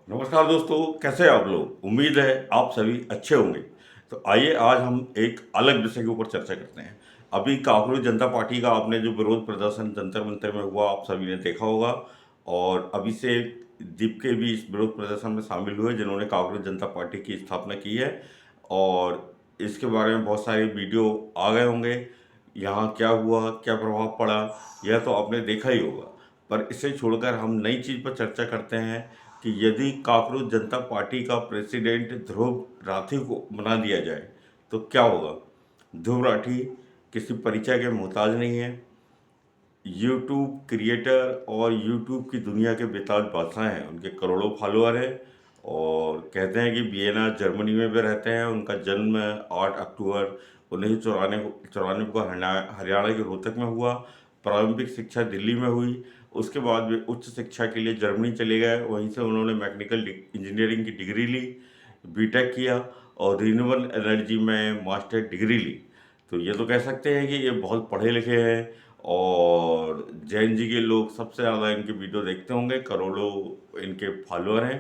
नमस्कार दोस्तों, कैसे हैं आप लोग। उम्मीद है आप सभी अच्छे होंगे। तो आइए आज हम एक अलग विषय के ऊपर चर्चा करते हैं। अभी कांग्रेस जनता पार्टी का आपने जो विरोध प्रदर्शन जंतर मंतर में हुआ आप सभी ने देखा होगा। और अभी से दीप के भी इस विरोध प्रदर्शन में शामिल हुए जिन्होंने कांग्रेस जनता पार्टी की स्थापना की है। और इसके बारे में बहुत सारे वीडियो आ गए होंगे। यहाँ क्या हुआ, क्या प्रभाव पड़ा, यह तो आपने देखा ही होगा। पर इसे छोड़कर हम नई चीज़ पर चर्चा करते हैं कि यदि कॉकरोच जनता पार्टी का प्रेसिडेंट ध्रुव राठी को बना दिया जाए तो क्या होगा। ध्रुव राठी किसी परिचय के मोहताज नहीं है। यूट्यूब क्रिएटर और यूट्यूब की दुनिया के बेताज बादशाह हैं। उनके करोड़ों फॉलोअर हैं और कहते हैं कि वियना जर्मनी में भी रहते हैं। उनका जन्म 8 अक्टूबर 1994 को हरियाणा के रोहतक में हुआ। प्रारंभिक शिक्षा दिल्ली में हुई। उसके बाद वे उच्च शिक्षा के लिए जर्मनी चले गए। वहीं से उन्होंने मैकेनिकल इंजीनियरिंग की डिग्री ली, बीटेक किया और रिन्यूएबल एनर्जी में मास्टर डिग्री ली। तो ये तो कह सकते हैं कि ये बहुत पढ़े लिखे हैं। और जैन जी के लोग सबसे ज़्यादा इनके वीडियो देखते होंगे, करोड़ों इनके फॉलोअर हैं,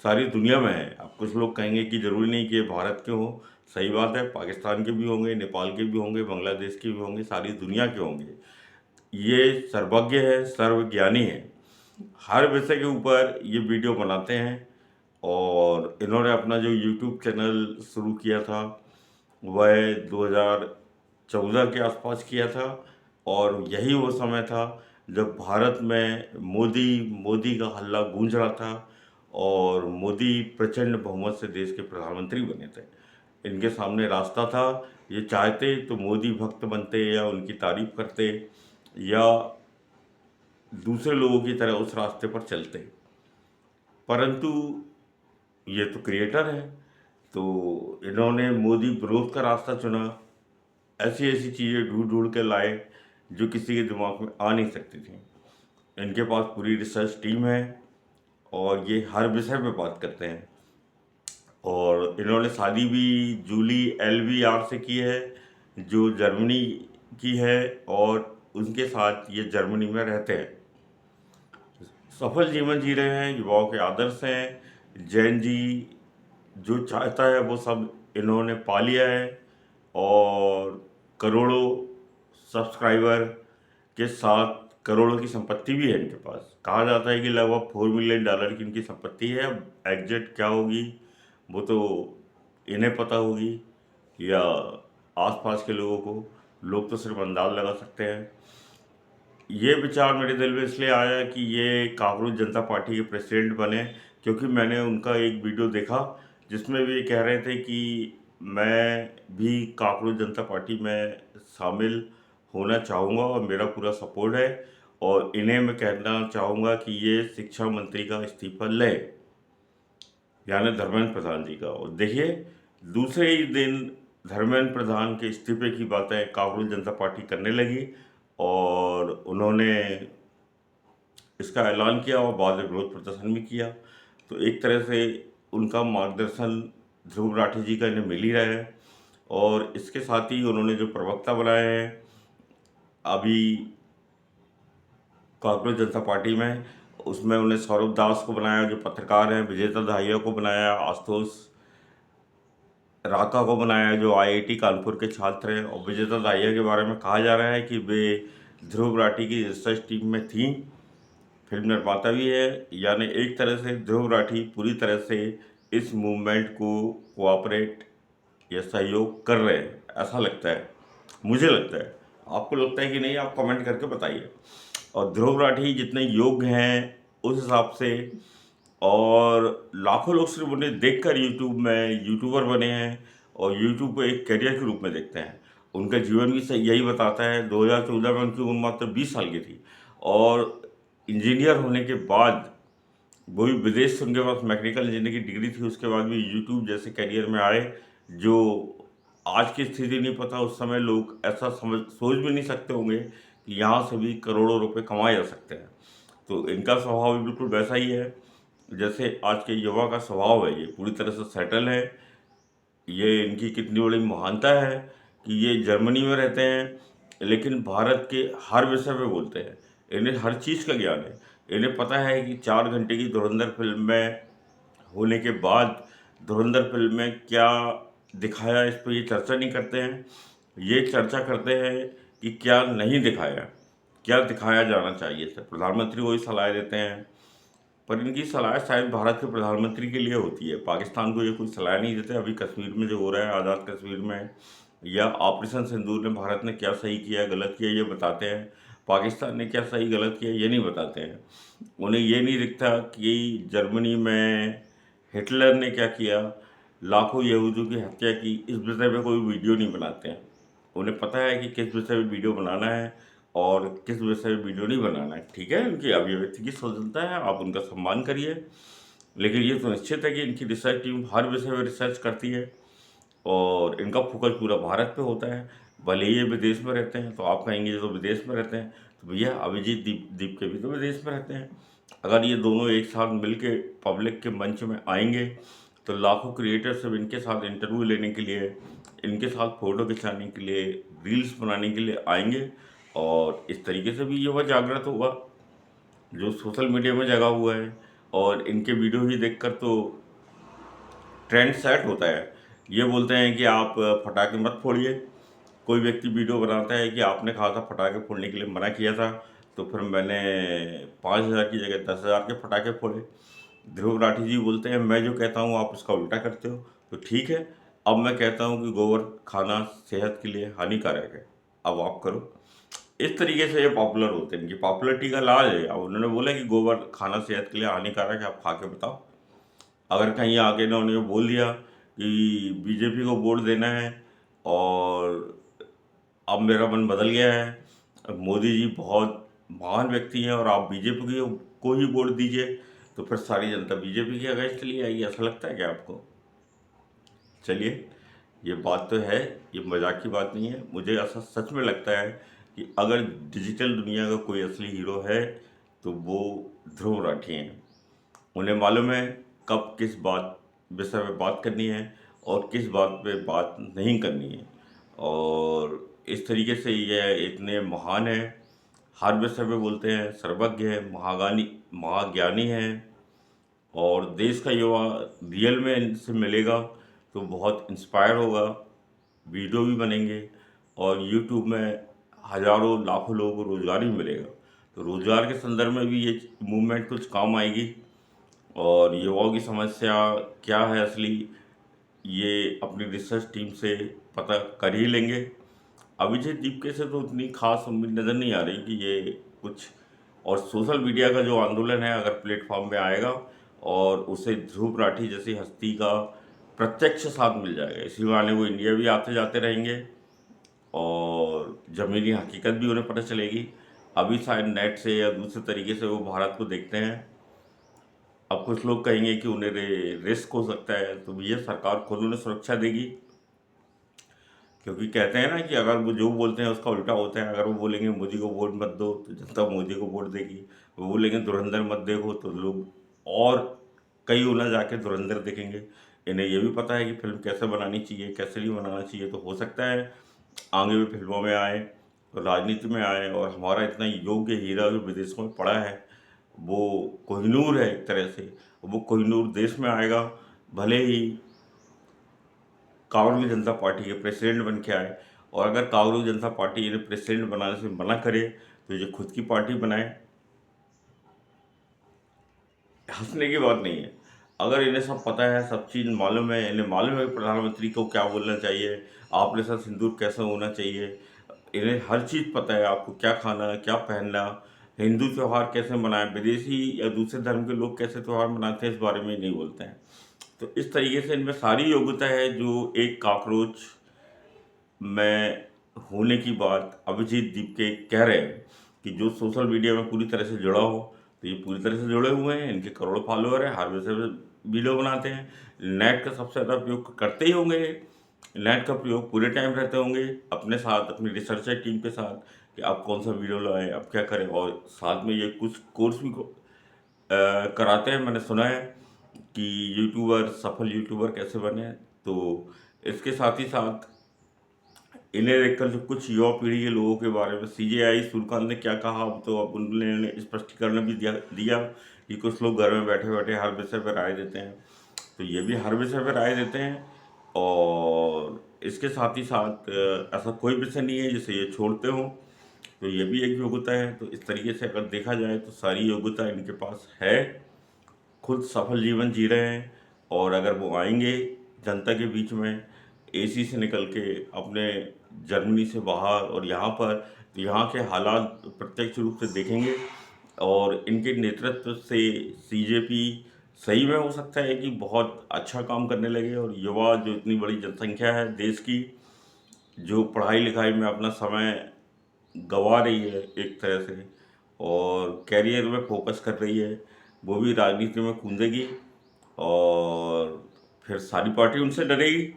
सारी दुनिया में है। अब कुछ लोग कहेंगे कि ज़रूरी नहीं कि ये भारत के हों, सही बात है, पाकिस्तान के भी होंगे, नेपाल के भी होंगे, बांग्लादेश के भी होंगे, सारी दुनिया के होंगे। ये सर्वज्ञ है, सर्वज्ञानी है, हर विषय के ऊपर ये वीडियो बनाते हैं। और इन्होंने अपना जो यूट्यूब चैनल शुरू किया था वह 2014 के आसपास किया था। और यही वो समय था जब भारत में मोदी मोदी का हल्ला गूंज रहा था और मोदी प्रचंड बहुमत से देश के प्रधानमंत्री बने थे। इनके सामने रास्ता था, ये चाहते तो मोदी भक्त बनते या उनकी तारीफ करते या दूसरे लोगों की तरह उस रास्ते पर चलते। परंतु ये तो क्रिएटर है, तो इन्होंने मोदी विरोध का रास्ता चुना। ऐसी ऐसी चीज़ें ढूंढ ढूंढ के लाए जो किसी के दिमाग में आ नहीं सकती थी। इनके पास पूरी रिसर्च टीम है और ये हर विषय पे बात करते हैं। और इन्होंने शादी भी जूली LVR से की है जो जर्मनी की है। और उनके साथ ये जर्मनी में रहते हैं, सफल जीवन जी रहे हैं, युवाओं के आदर्श हैं। जैन जी जो चाहता है वो सब इन्होंने पा लिया है। और करोड़ों सब्सक्राइबर के साथ करोड़ों की संपत्ति भी है इनके पास। कहा जाता है कि लगभग $4 मिलियन की इनकी संपत्ति है। अब एग्जैक्ट क्या होगी वो तो इन्हें पता होगी या आसपास के लोगों को। लोग तो सिर्फ अंदाज लगा सकते हैं। ये विचार मेरे दिल में इसलिए आया कि ये कांग्रेस जनता पार्टी के प्रेसिडेंट बने, क्योंकि मैंने उनका एक वीडियो देखा जिसमें वे कह रहे थे कि मैं भी कांग्रेस जनता पार्टी में शामिल होना चाहूँगा और मेरा पूरा सपोर्ट है। और इन्हें मैं कहना चाहूँगा कि ये शिक्षा मंत्री का इस्तीफा लें, यानी धर्मेंद्र प्रधान जी का। और देखिए, दूसरे ही दिन धर्मेंद्र प्रधान के इस्तीफे की बातें कांग्रेस जनता पार्टी करने लगी और उन्होंने इसका ऐलान किया और बाद में विरोध प्रदर्शन भी किया। तो एक तरह से उनका मार्गदर्शन ध्रुव राठी जी का इन्हें मिल ही रहा है। और इसके साथ ही उन्होंने जो प्रवक्ता बनाए हैं अभी कांग्रेस जनता पार्टी में, उसमें उन्हें सौरभ दास को बनाया जो पत्रकार हैं, विजेता दहिया को बनाया, आशुतोष राका को बनाया जो IIT कानपुर के छात्र हैं। और विजेता दहिया के बारे में कहा जा रहा है कि वे ध्रुव राठी की रिसर्च टीम में थी, फिल्म निर्माता भी है। यानी एक तरह से ध्रुव राठी पूरी तरह से इस मूवमेंट को कोऑपरेट या सहयोग कर रहे हैं, ऐसा लगता है, मुझे लगता है। आपको लगता है कि नहीं, आप कमेंट करके बताइए। और ध्रुव राठी जितने योग्य हैं उस हिसाब से, और लाखों लोग सिर्फ उन्हें देखकर यूट्यूब में यूट्यूबर बने हैं और यूट्यूब को एक करियर के रूप में देखते हैं। उनका जीवन भी सही यही बताता है। 2014 में उनकी उम्र मात्र 20 साल की थी और इंजीनियर होने के बाद वो भी विदेश से, उनके पास मैकेनिकल इंजीनियरिंग की डिग्री थी, उसके बाद भी यूट्यूब जैसे करियर में आए जो आज की स्थिति नहीं पता। उस समय लोग ऐसा समझ सोच भी नहीं सकते होंगे कि यहाँ से भी करोड़ों रुपए कमाए जा सकते हैं। तो इनका स्वभाव भी बिल्कुल वैसा ही है जैसे आज के युवा का स्वभाव है। ये पूरी तरह से सेटल है। ये इनकी कितनी बड़ी महानता है कि ये जर्मनी में रहते हैं लेकिन भारत के हर विषय में बोलते हैं। इन्हें हर चीज़ का ज्ञान है। इन्हें पता है कि 4 घंटे की धुरंधर फिल्म में होने के बाद धुरंधर फिल्म में क्या दिखाया, इस पर ये चर्चा नहीं करते हैं। ये चर्चा करते हैं कि क्या नहीं दिखाया, क्या दिखाया जाना चाहिए था। प्रधानमंत्री वही सलाह देते हैं, पर इनकी सलाह शायद भारत के प्रधानमंत्री के लिए होती है, पाकिस्तान को ये कोई सलाह नहीं देते। अभी कश्मीर में जो हो रहा है, आज़ाद कश्मीर में, या ऑपरेशन सिंदूर में भारत ने क्या सही किया गलत किया ये बताते हैं, पाकिस्तान ने क्या सही गलत किया ये नहीं बताते हैं। उन्हें ये नहीं दिखता कि जर्मनी में हिटलर ने क्या किया, लाखों यहूदियों की हत्या की, इस विषय में कोई वीडियो नहीं बनाते हैं। उन्हें पता है कि किस विषय में वीडियो बनाना है और किस विषय में वीडियो नहीं बनाना है। ठीक है, उनकी अभिव्यक्ति की स्वतंत्रता है, आप उनका सम्मान करिए, लेकिन ये सुनिश्चित है कि इनकी रिसर्च टीम हर विषय में रिसर्च करती है और इनका फोकस पूरा भारत पे होता है। भले ही ये विदेश में रहते हैं, तो आप कहेंगे ये तो विदेश में रहते हैं, तो भैया अभिजीत दीप के भी तो विदेश में रहते हैं। अगर ये दोनों एक साथ मिल के पब्लिक के मंच में आएंगे तो लाखों क्रिएटर्स सब इनके साथ इंटरव्यू लेने के लिए, इनके साथ फ़ोटो खिंचाने के लिए, रील्स बनाने के लिए आएंगे, और इस तरीके से भी युवा जागृत होगा जो सोशल मीडिया में जगा हुआ है। और इनके वीडियो ही देखकर तो ट्रेंड सेट होता है। ये बोलते हैं कि आप पटाखे मत फोड़िए। कोई व्यक्ति वीडियो बनाता है कि आपने कहा था पटाखे फोड़ने के लिए मना किया था, तो फिर मैंने 5,000 की जगह 10,000 के पटाखे फोड़े। ध्रुव राठी जी बोलते हैं मैं जो कहता हूँ आप उसका उल्टा करते हो, तो ठीक है, अब मैं कहता हूँ कि गोबर खाना सेहत के लिए हानिकारक है, अब आप करो। इस तरीके से ये पॉपुलर होते हैं, इनकी पॉपुलरिटी का लाज है। अब उन्होंने बोला कि गोबर खाना सेहत के लिए हानिकारक है, आप खा के बताओ। अगर कहीं आके इन्होंने बोल दिया कि बीजेपी को वोट देना है और अब मेरा मन बदल गया है, अब मोदी जी बहुत महान व्यक्ति हैं और आप बीजेपी को ही वोट दीजिए, तो फिर सारी जनता बीजेपी के अगेंस्ट चली आएगी। ऐसा लगता है क्या आपको? चलिए, ये बात तो है, ये मजाक की बात नहीं है। मुझे ऐसा सच में लगता है कि अगर डिजिटल दुनिया का कोई असली हीरो है तो वो ध्रुव राठी हैं। उन्हें मालूम है कब किस बात विषय में बात करनी है और किस बात पे बात नहीं करनी है, और इस तरीके से ये इतने महान हैं, हर विषय में बोलते हैं, सर्वज्ञ हैं, महाज्ञानी हैं। और देश का युवा रियल में इनसे मिलेगा तो बहुत इंस्पायर होगा, वीडियो भी बनेंगे और यूट्यूब में हज़ारों लाखों लोगों को रोज़गार भी मिलेगा। तो रोज़गार के संदर्भ में भी ये मूवमेंट कुछ काम आएगी। और युवाओं की समस्या क्या है असली, ये अपनी रिसर्च टीम से पता कर ही लेंगे। अभिजीत दीपके से तो उतनी खास उम्मीद नज़र नहीं आ रही कि ये कुछ, और सोशल मीडिया का जो आंदोलन है अगर प्लेटफॉर्म पे आएगा और उसे ध्रुव राठी जैसी हस्ती का प्रत्यक्ष साथ मिल जाएगा, इसी बहाने वो इंडिया भी आते जाते रहेंगे और ज़मीनी हकीकत भी उन्हें पता चलेगी। अभी शायद नेट से या दूसरे तरीके से वो भारत को देखते हैं। अब कुछ लोग कहेंगे कि उन्हें रिस्क हो सकता है, तो भैया सरकार खुद उन्हें सुरक्षा देगी, क्योंकि कहते हैं ना कि अगर वो जो बोलते हैं उसका उल्टा होता है। अगर वो बोलेंगे मोदी को वोट मत दो तो जनता मोदी को वोट देगी, वो बोलेंगे धुरंधर मत देखो तो लोग और कई गुना जाके धुरंधर देखेंगे। इन्हें ये भी पता है कि फिल्म कैसे बनानी चाहिए, कैसे नहीं बनाना चाहिए। तो हो सकता है आगे भी फिल्मों में आए, राजनीति में आए, और हमारा इतना योग्य हीरा जो विदेशों में पड़ा है वो कोहिनूर है एक तरह से, वो कोहिनूर देश में आएगा। भले ही कांग्रेस जनता पार्टी के प्रेसिडेंट बन के आए, और अगर कांग्रेस जनता पार्टी इन्हें प्रेसिडेंट बनाने से मना करे तो ये खुद की पार्टी बनाए, हंसने की बात नहीं है। अगर इन्हें सब पता है, सब चीज़ मालूम है, इन्हें मालूम है कि प्रधानमंत्री को क्या बोलना चाहिए, ऑपरेशन सिंदूर कैसे होना चाहिए, इन्हें हर चीज़ पता है, आपको क्या खाना है, क्या पहनना, हिंदू त्यौहार कैसे मनाएं, विदेशी या दूसरे धर्म के लोग कैसे त्यौहार मनाते हैं, इस बारे में नहीं बोलते हैं। तो इस तरीके से इनमें सारी योग्यता है जो एक कॉकरोच में होने की बात अभिजीत दीपके कह रहे हैं, कि जो सोशल मीडिया में पूरी तरह से जुड़ा हो, तो ये पूरी तरह से जुड़े हुए हैं, इनके करोड़ों फॉलोअर हैं, हर विषय में वीडियो बनाते हैं, नेट का सबसे ज़्यादा उपयोग करते ही होंगे, नेट का प्रयोग पूरे टाइम रहते होंगे अपने साथ, अपनी रिसर्चर टीम के साथ, कि आप कौन सा वीडियो लाएं, आप क्या करें, और साथ में ये कुछ कोर्स भी कराते हैं। मैंने सुना है कि यूट्यूबर, सफल यूट्यूबर कैसे बने। तो इसके साथ ही साथ इन्हें देखकर जो कुछ युवा पीढ़ी के लोगों के बारे में CJI सूर्यकांत ने क्या कहा, अब तो अब उन्होंने स्पष्टीकरण भी दिया कि कुछ लोग घर में बैठे बैठे हर विषय पर राय देते हैं, तो ये भी हर विषय पर राय देते हैं। और इसके साथ ही साथ ऐसा कोई विषय नहीं है जिसे ये छोड़ते हों, तो ये भी एक योग्यता है। तो इस तरीके से अगर देखा जाए तो सारी योग्यता इनके पास है, खुद सफल जीवन जी रहे हैं। और अगर वो आएंगे जनता के बीच में एसी से निकल के अपने जर्मनी से बाहर और यहाँ पर, तो यहाँ के हालात प्रत्यक्ष रूप से देखेंगे और इनके नेतृत्व से सीजेपी सही में हो सकता है कि बहुत अच्छा काम करने लगे। और युवा जो इतनी बड़ी जनसंख्या है देश की, जो पढ़ाई लिखाई में अपना समय गंवा रही है एक तरह से और कैरियर में फोकस कर रही है, वो भी राजनीति में कूदेगी और फिर सारी पार्टी उनसे डरेगी।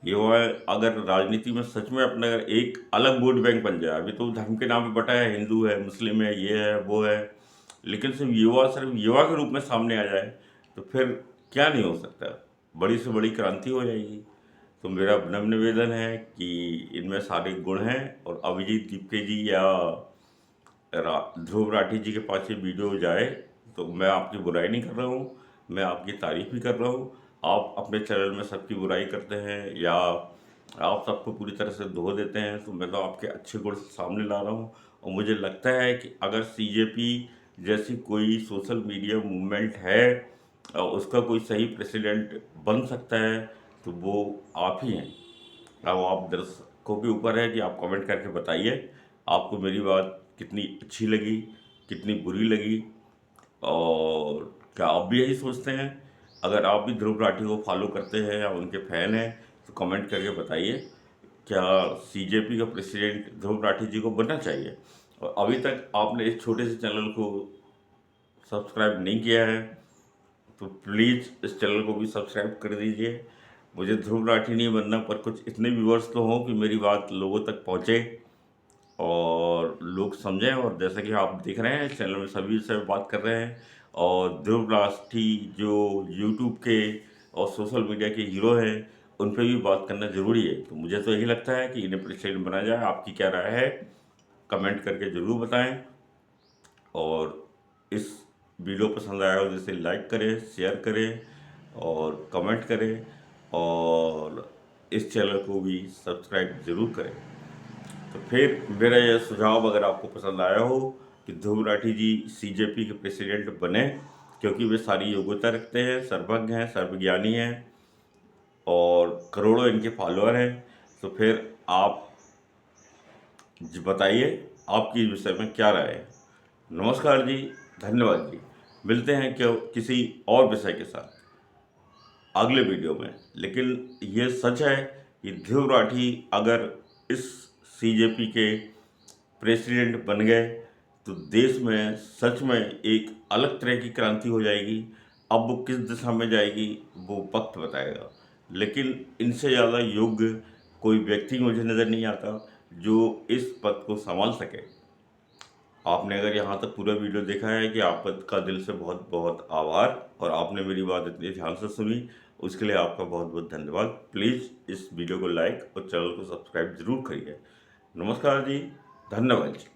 युवा अगर राजनीति में सच में अपना अगर एक अलग वोट बैंक बन जाए, अभी तो धर्म के नाम पे बटा है, हिंदू है, मुस्लिम है, ये है, वो है, लेकिन सिर्फ युवा के रूप में सामने आ जाए तो फिर क्या नहीं हो सकता, बड़ी से बड़ी क्रांति हो जाएगी। तो मेरा विनम्र निवेदन है कि इनमें सारे गुण हैं और अभिजीत दीपके जी या ध्रुव राठी जी के पास ये वीडियो जाए तो मैं आपकी बुराई नहीं कर रहा हूँ, मैं आपकी तारीफ भी कर रहा हूँ। आप अपने चैनल में सबकी बुराई करते हैं या आप सबको पूरी तरह से धो देते हैं, तो मैं तो आपके अच्छे गुण सामने ला रहा हूँ। और मुझे लगता है कि अगर सीजेपी जैसी कोई सोशल मीडिया मूवमेंट है और उसका कोई सही प्रेसिडेंट बन सकता है तो वो आप ही हैं। अब आप दर्शकों के ऊपर है कि आप कमेंट करके बताइए आपको मेरी बात कितनी अच्छी लगी, कितनी बुरी लगी, और क्या आप भी यही सोचते हैं। अगर आप भी ध्रुव राठी को फॉलो करते हैं या उनके फैन हैं तो कमेंट करके बताइए, क्या सीजेपी का प्रेसिडेंट ध्रुव राठी जी को बनना चाहिए। और अभी तक आपने इस छोटे से चैनल को सब्सक्राइब नहीं किया है तो प्लीज़ इस चैनल को भी सब्सक्राइब कर दीजिए। मुझे ध्रुव राठी नहीं बनना, पर कुछ इतने व्यूअर्स तो हों कि मेरी बात लोगों तक पहुँचे और लोग समझें। और जैसा कि आप देख रहे हैं चैनल में सभी से बात कर रहे हैं, और ध्रुव राठी जो यूट्यूब के और सोशल मीडिया के हीरो हैं उन पे भी बात करना ज़रूरी है। तो मुझे तो यही लगता है कि इन्हें प्रेसिडेंट बनाया जाए। आपकी क्या राय है कमेंट करके ज़रूर बताएं। और इस वीडियो पसंद आया हो जैसे लाइक करें, शेयर करें और कमेंट करें, और इस चैनल को भी सब्सक्राइब ज़रूर करें। तो फिर मेरा यह सुझाव अगर आपको पसंद आया हो कि ध्रुव राठी जी सीजेपी के प्रेसिडेंट बने, क्योंकि वे सारी योग्यता रखते हैं, सर्वज्ञ हैं, सर्वज्ञानी हैं और करोड़ों इनके फॉलोअर हैं, तो फिर आप बताइए आपकी इस विषय में क्या राय है। नमस्कार जी, धन्यवाद जी। मिलते हैं क्यों किसी और विषय के साथ अगले वीडियो में। लेकिन ये सच है कि ध्रुव राठी अगर इस सीजेपी के प्रेसिडेंट बन गए तो देश में सच में एक अलग तरह की क्रांति हो जाएगी। अब वो किस दिशा में जाएगी वो वक्त बताएगा, लेकिन इनसे ज़्यादा योग्य कोई व्यक्ति मुझे नज़र नहीं आता जो इस पद को संभाल सके। आपने अगर यहाँ तक पूरा वीडियो देखा है कि आपका दिल से बहुत बहुत आभार, और आपने मेरी बात इतनी ध्यान से सुनी उसके लिए आपका बहुत बहुत धन्यवाद। प्लीज़ इस वीडियो को लाइक और चैनल को सब्सक्राइब ज़रूर करिए। नमस्कार जी, धन्यवाद जी।